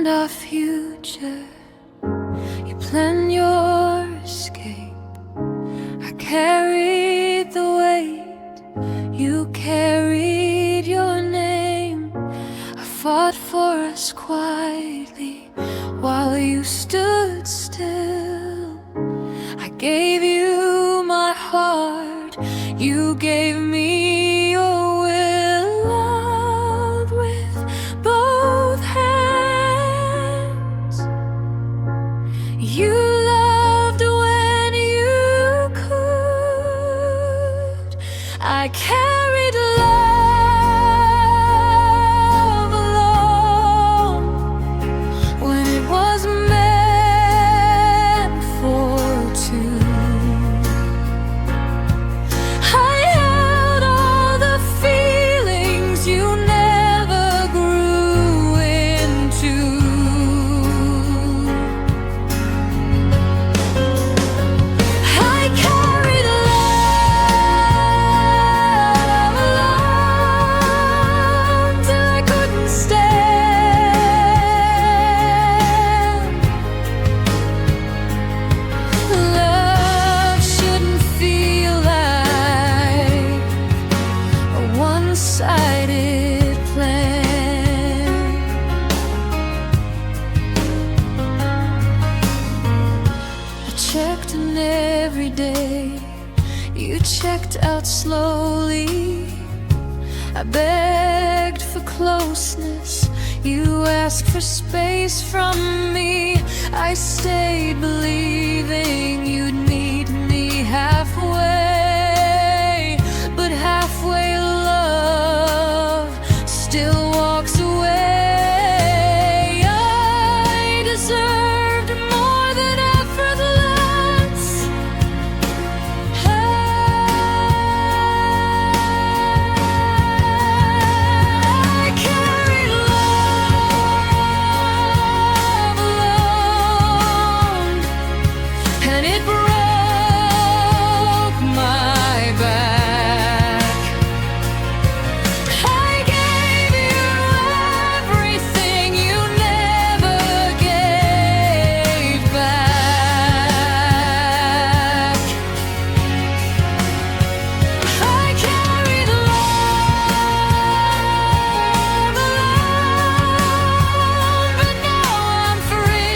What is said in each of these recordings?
planned our future, you planned your escape. I carried the weight, you carried your name. I fought for us quietly while you stood still. I gave you my heart, you gave me your will. Loved with both hands. You loved when you could. I carried love alone when it was meant for two. I held all the feelings you never grew into. I carried love alone till I couldn't stand. Love shouldn't feel like a one-sided plan. I checked in every day, you checked out slowly. I begged for closeness, you asked for space from me. I stayed believing you'd meet me halfway, but halfway love still walks away. I deserved more than effortless. I carried love alone, and it broke my back. I gave you everything you never gave back. I carried love alone, but now I'm free.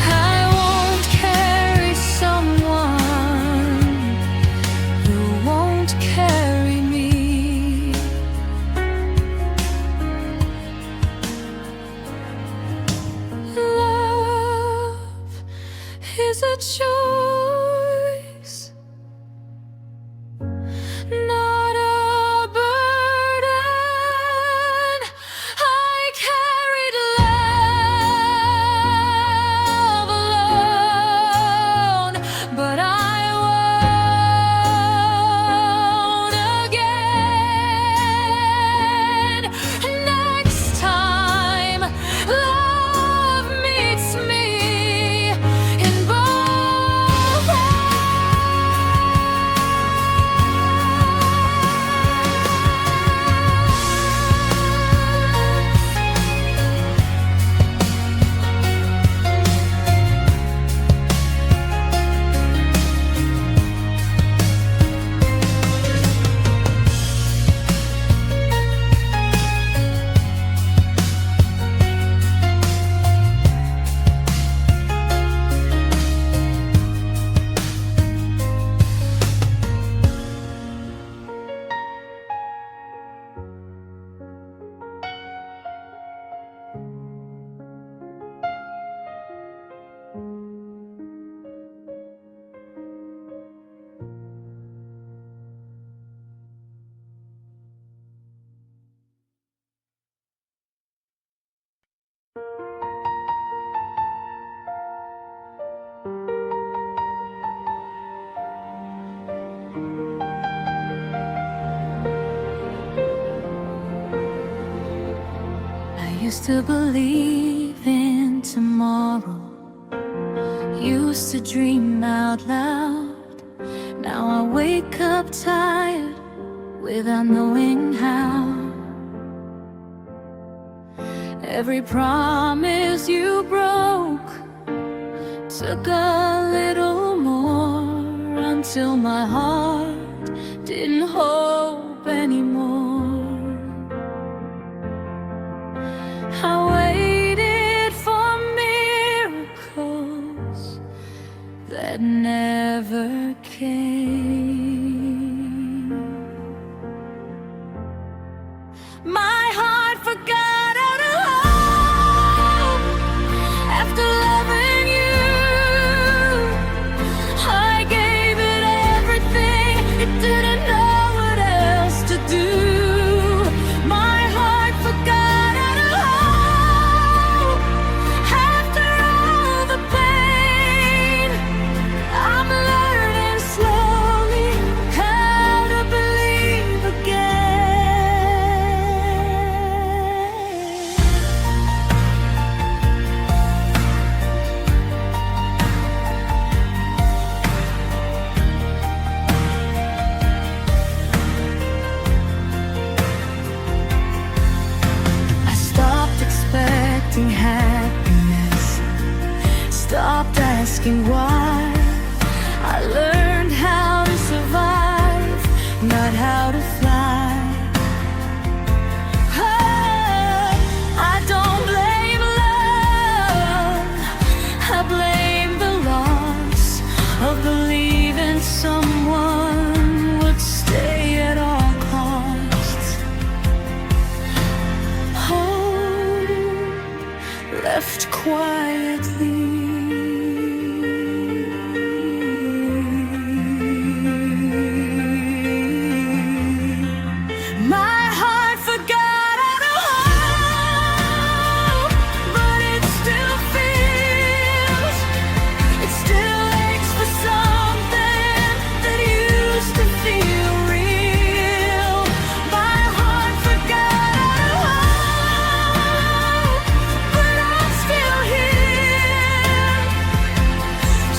I won't carry someone who won't carry me. Love is a choice, not a burden. I carried love alone, but I won't again. Next time love meets me in both used to believe in tomorrow, used to dream out loud. Now I wake up tired without knowing how. Every promise you broke took a little more, until my heart didn't hope anymore. I waited for miracles that never came. My heart forgot how to hope after loving you. I gave it everything, it didn't know what else to do. My heart forgot how to hope after all the pain. I'm learning slowly how to believe again. I stopped expecting happiness, stopped asking why. I learned how to survive, not how to fly. Oh, I don't blame love, I blame the loss of believing someone would stay at all costs. Home left quietly. My heart forgot how to hope, but it still feels, it still aches for something that used to feel real. My heart forgot how to hope, but I'm still here,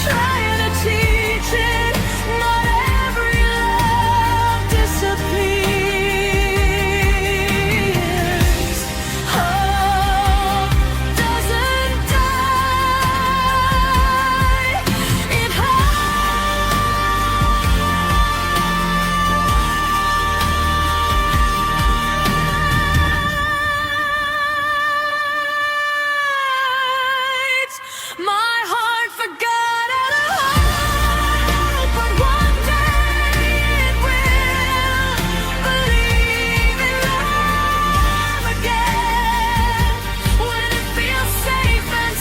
trying to teach it. Not every love disappears. Hope doesn't die, it hides. My heart forgot how to hope, but one day it will believe in love again, when it feels safe and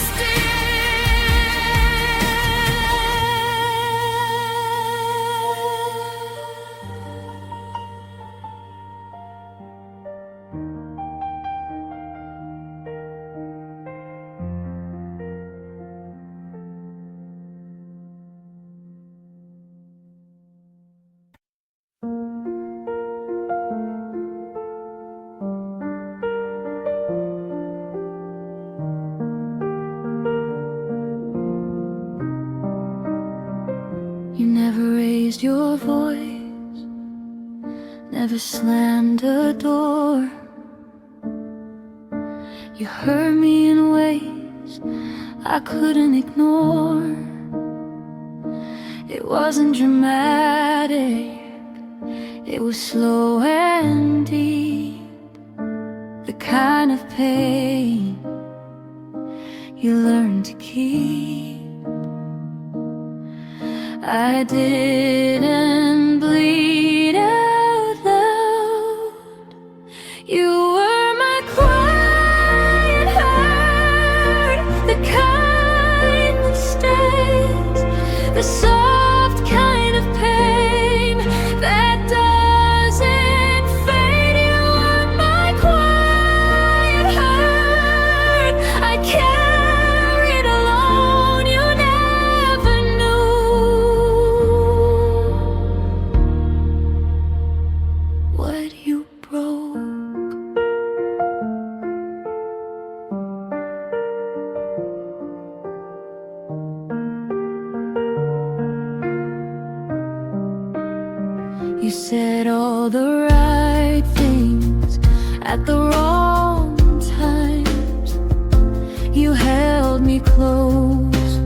You never raised your voice, never slammed a door. You hurt me in ways I couldn't ignore. It wasn't dramatic, it was slow and deep, the kind of pain you learn to keep. I didn't bleed out loud. You were my quiet heart, the kind that stays, the soft kind of pain that doesn't fade. You were my quiet heart, I carried alone. You never knew what you broke. at the wrong times. You held me close,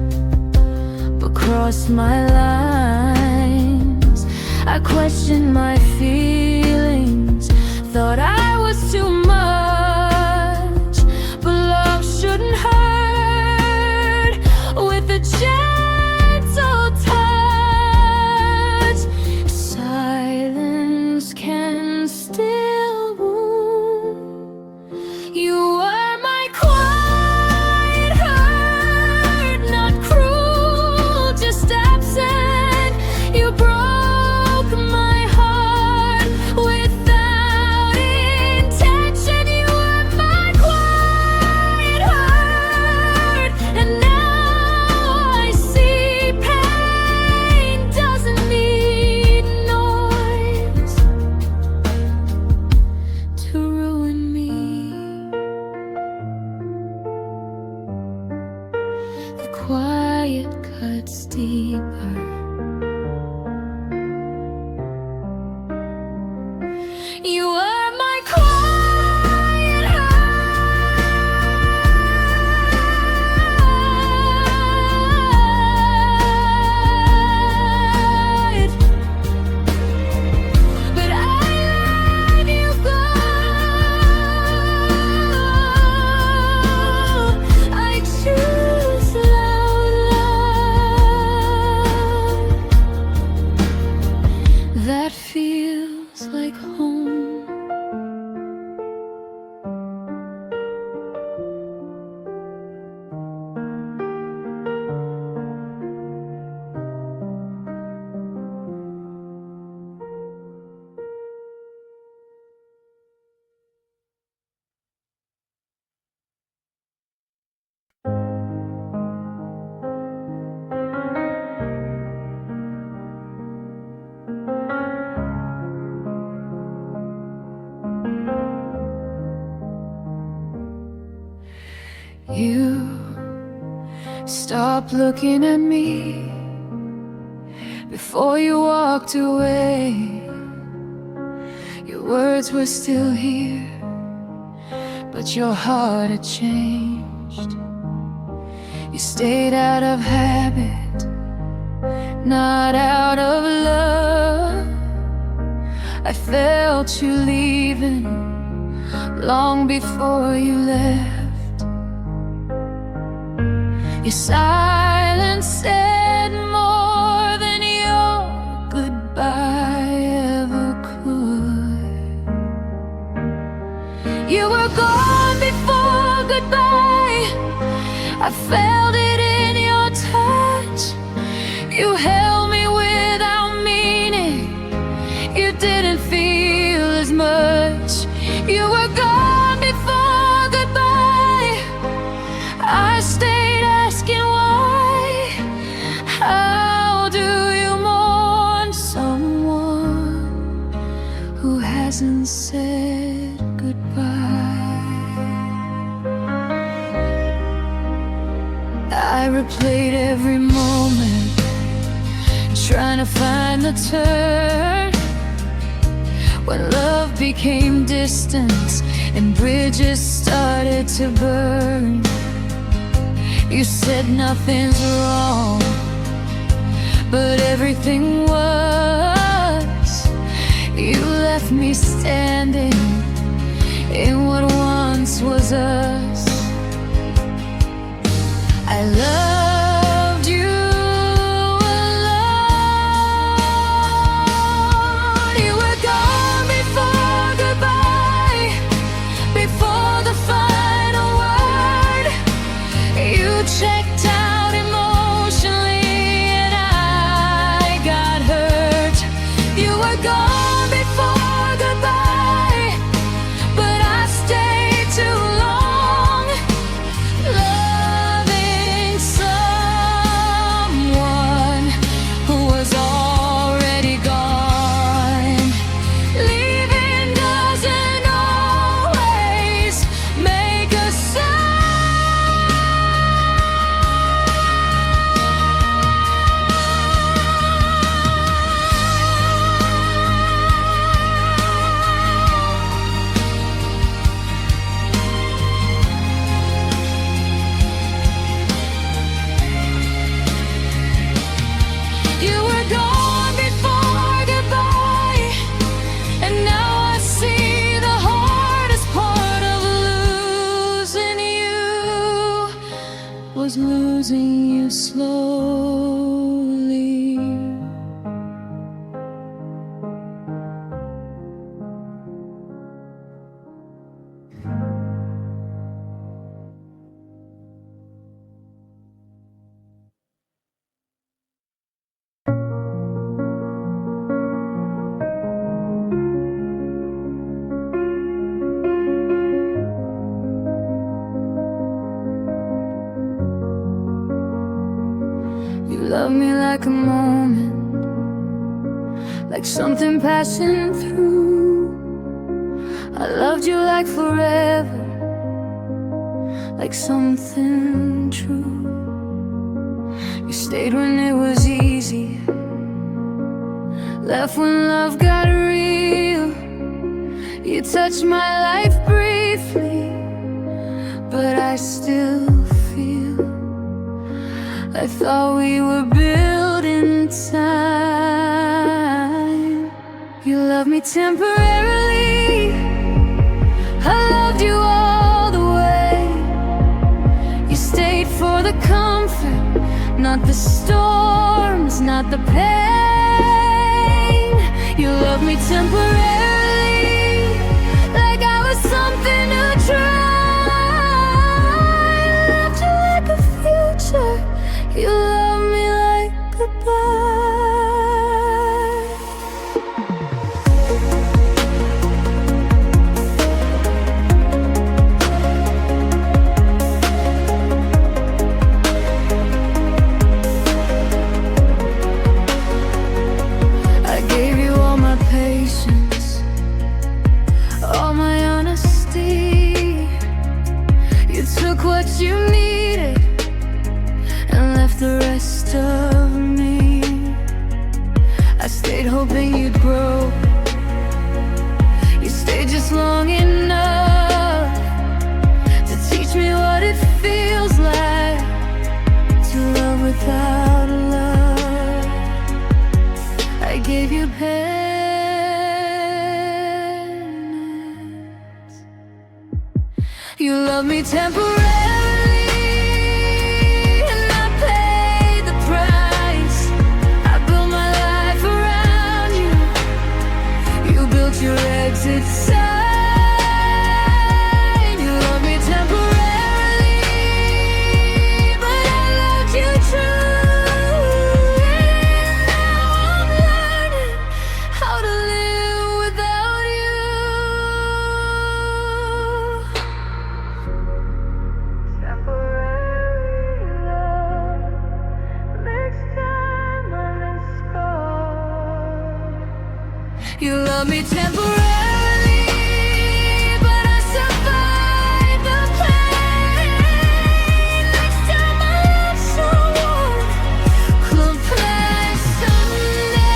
but crossed my lines. I questioned my feelings, thought I was too much, but love shouldn't hurt with a gentle touch. Silence can still wound. You were my quiet hurt, not cruel, just absent. You broke my heart without intention. You were my quiet hurt, and now I see pain doesn't need noise to ruin me. The quiet cuts deeper. You are my quiet hurt, but I let you go. I choose loud love that feels like home. You stopped looking at me before you walked away. Your words were still here, but your heart had changed. You stayed out of habit, not out of love. I felt you leaving long before you left. Your silence said more than your goodbye ever could. You were gone before goodbye. I felt it in your touch. You held me without meaning. You didn't feel as much. You were gone before goodbye. I stayed asking why. How do you mourn someone who hasn't said goodbye? I replayed every moment, trying to find the turn, when love became distance and bridges started to burn. You said nothing's wrong, but everything was. You left me standing in what once was us. I loved you alone. You were gone before goodbye, before the final word. You checked out emotionally and I got hurt. You were gone before goodbye, but I stayed too long, loving like a moment, like something passing through. I loved you like forever, like something true. You stayed when it was easy, left when love got real. You touched my life briefly, but I still feel I thought we were built in time. You loved me temporarily, I loved you all the way. You stayed for the comfort, not the storms, not the pain. You loved me temporarily, like I was something to try. I loved you like a future, you love me like goodbye. I gave you all my patience, all my honesty. You took what you needed and left the rest of me. I stayed hoping you'd grow. You stayed just long enough to teach me what it feels like to love without love. I gave you penance. You love me temporarily, and I paid the price. I built my life around you. You built your exit sign. You love me temporarily, but I loved you true. And now I'm learning how to live without you. Temporary love, next time I'm in score. You love me temporarily, but I survived the pain. Next time I love someone, we'll play someday.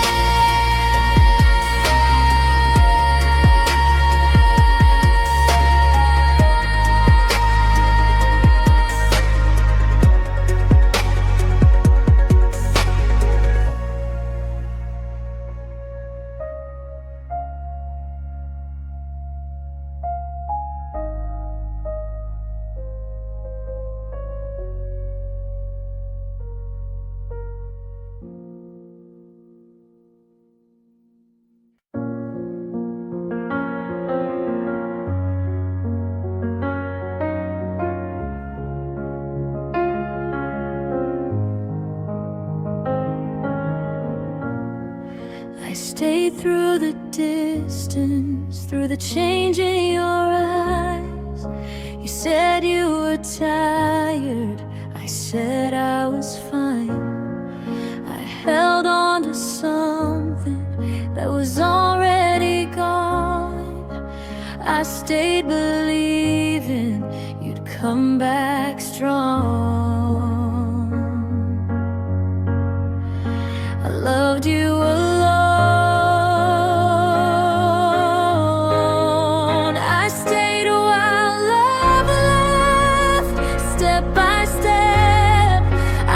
I stayed through the distance, through the change in your eyes. You said you were tired, I said I was fine. I held on to something that was already gone. I stayed believing you'd come back strong. I loved you alone. I stayed while love left, step by step.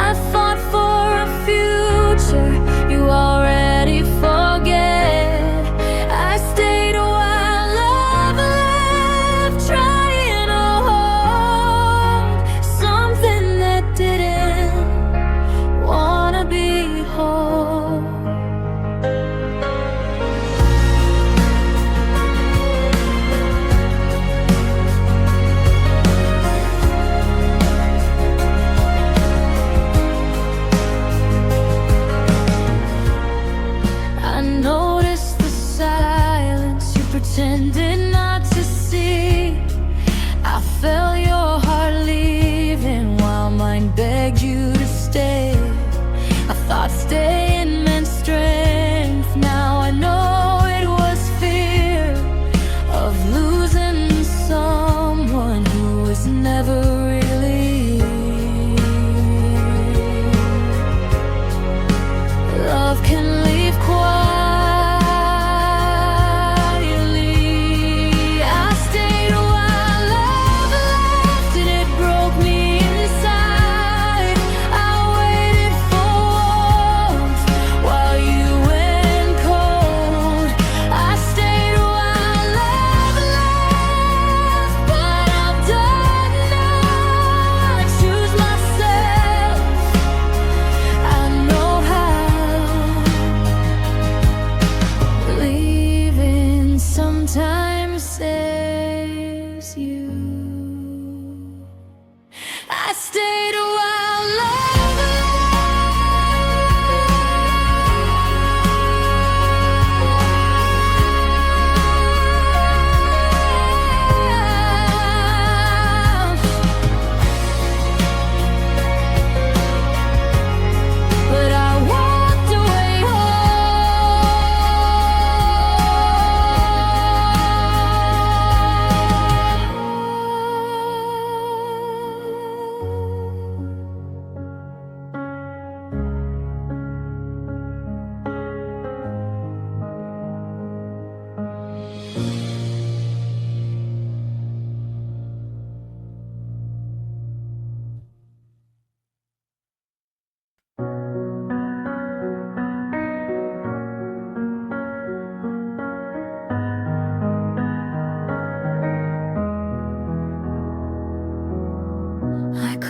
I fought for a future you already forget. I stayed while love left, trying to hold something that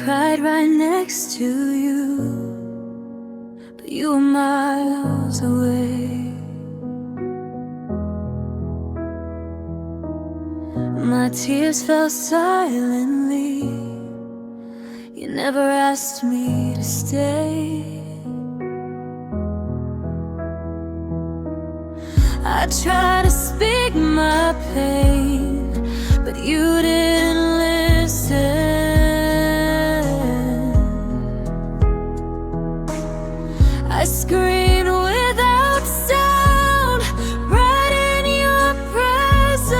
cried right next to you, but you were miles away. My tears fell silently. You never asked me to stay. I tried to speak my pain, but you didn't listen. I screamed without sound, right in your presence.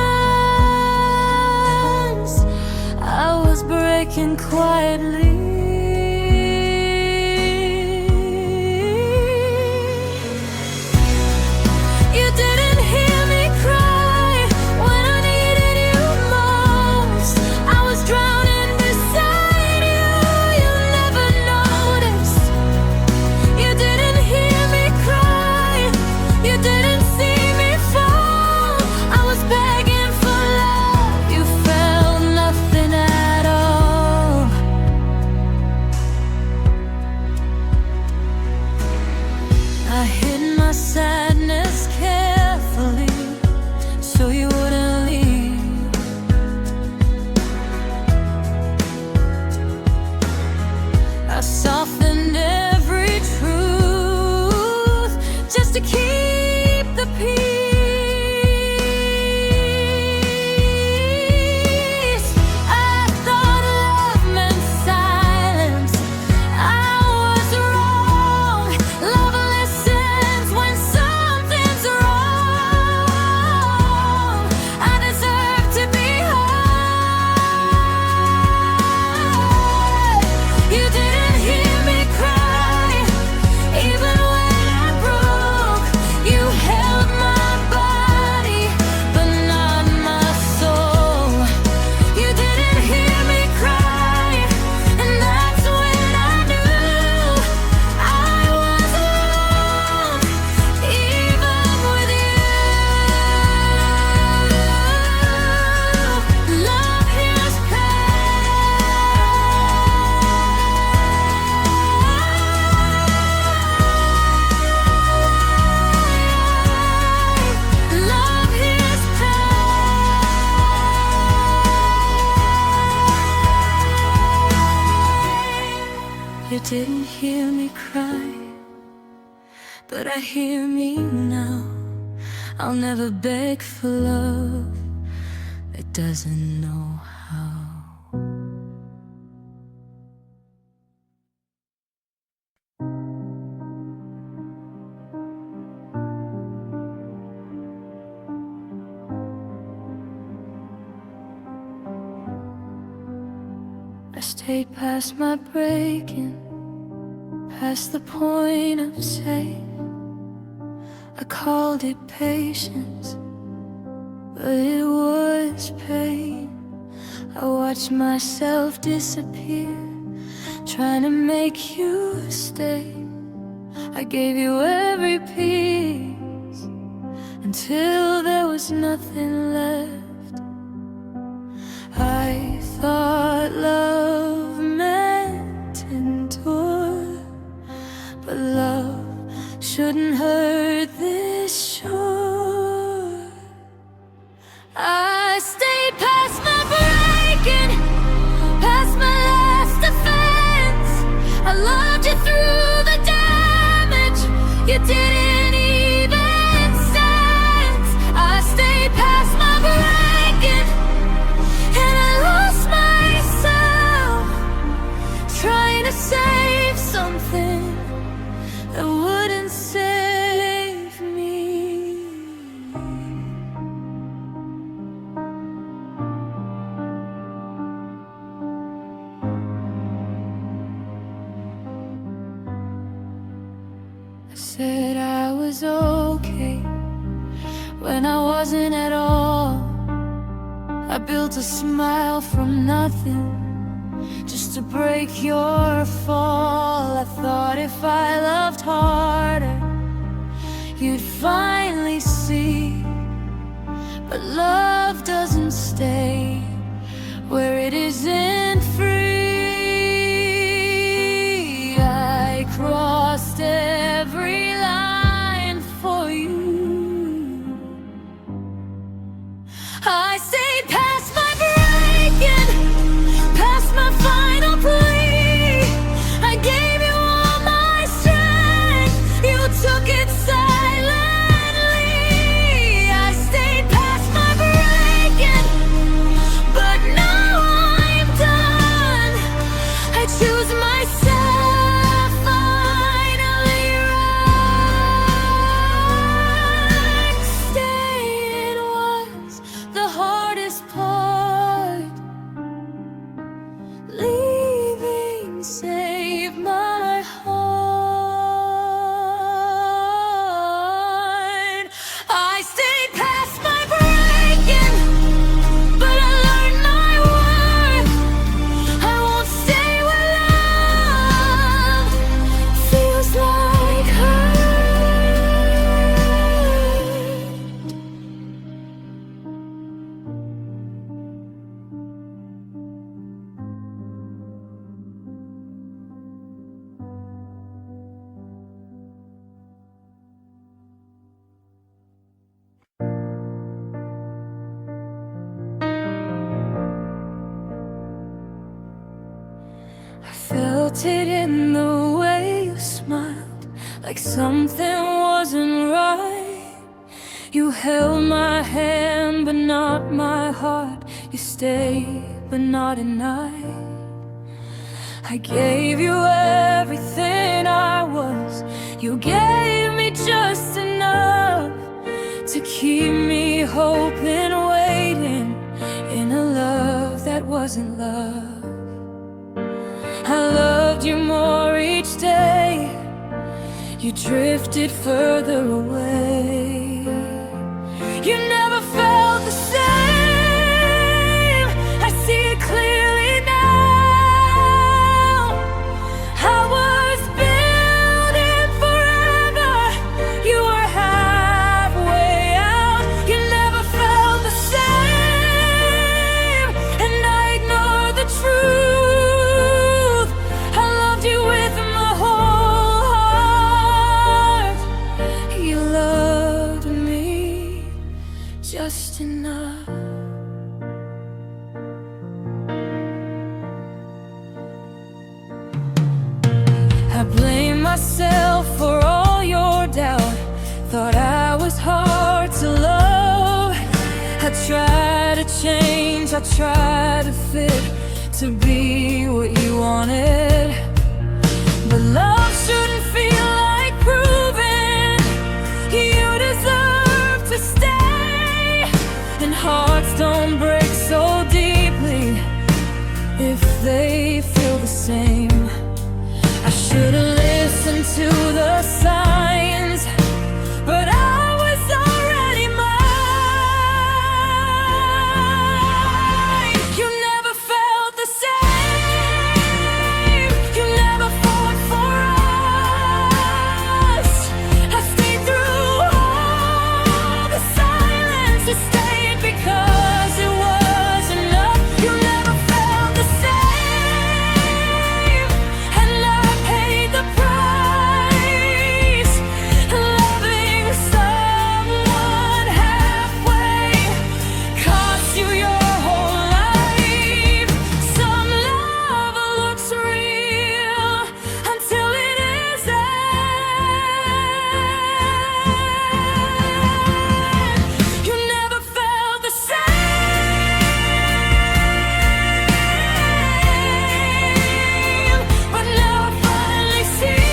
I was breaking quietly. You didn't hear me cry when I needed you most. I was drowning beside you, you never noticed. You didn't hear me cry, you didn't see me fall. I was begging for love, you felt nothing at all. I hid my sadness carefully so you wouldn't leave. I softened every truth just to keep the peace. I thought love meant silence. I was wrong. Love listens when something's wrong. I deserve to be heard. You didn't hear me cry, even when I broke. You held my body, but not my soul. You didn't hear me cry, and that's when I knew I was alone, even with you. Love hears pain. Love hears pain. You didn't hear me cry, but I hear me now. I'll never beg for love that doesn't know how. I stayed past my breaking, past the point of saying I called it patience, but it was pain. I watched myself disappear, trying to make you stay. I gave you every piece until there was nothing left. I thought love meant endure, but love shouldn't hurt this shore. I stayed past my breaking, past my last offense. I loved you through the damage you didn't even sense. I stayed past my breaking, and I lost myself trying to save something that wouldn't save me. I said I was okay when I wasn't at all. I built a smile from nothing just to break your fall. I thought if I loved harder, you'd finally see. But love doesn't stay where it isn't free. felt it in the way you smiled, like something wasn't right. You held my hand but not my heart. You stayed but not at night. I gave you everything I was. You gave me just enough to keep me hoping, waiting in a love that wasn't love. I loved you more each day. You drifted further away. You never felt the same. I see it clearly now. I was building forever. You were halfway out. You never felt the same, and I ignored the truth. I loved you with my whole heart. You loved me just enough. I blame myself for all your doubt. Thought I was hard to love. I tried to change, I tried to fit, to be what you wanted. But love shouldn't feel like proving you deserve to stay. And hearts don't break so deeply if they feel the same. I should've listened to the signs, but I was already mine. You never felt the same. You never fought for us. I stayed through all the silence. You stayed because it was enough. You never felt the same, and I paid the price. Loving someone halfway cost you your whole life. Some love looks real until it isn't. You never felt the same, but now I finally see.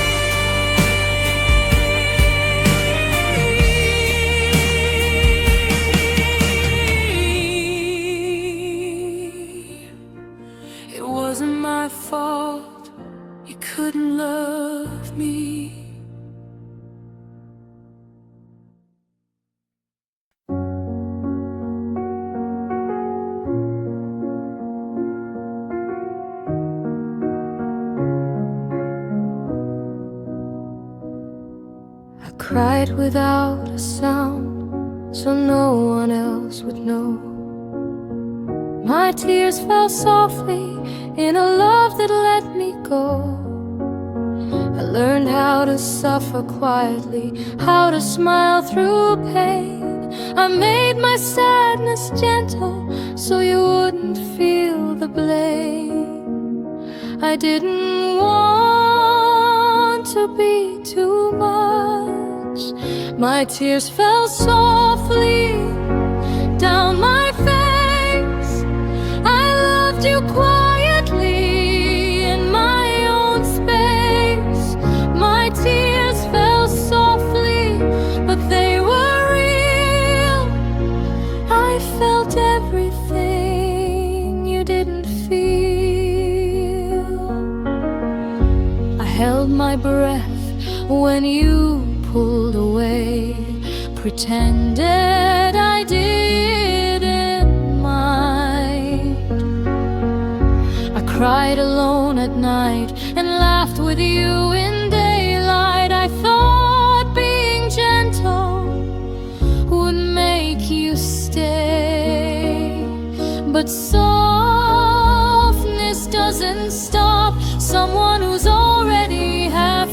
It wasn't my fault. You couldn't love me. I cried without a sound, so no one else would know. My tears fell softly in a love that let me go. I learned how to suffer quietly, how to smile through pain. I made my sadness gentle so you wouldn't feel the blame. I didn't want to be too much. My tears fell softly down my face. I loved you quietly in my own space. My tears fell softly, but they were real. I felt everything you didn't feel. I held my breath when you pulled away, pretended I didn't mind. I cried alone at night and laughed with you in daylight. I thought being gentle would make you stay, but softness doesn't stop someone who's already half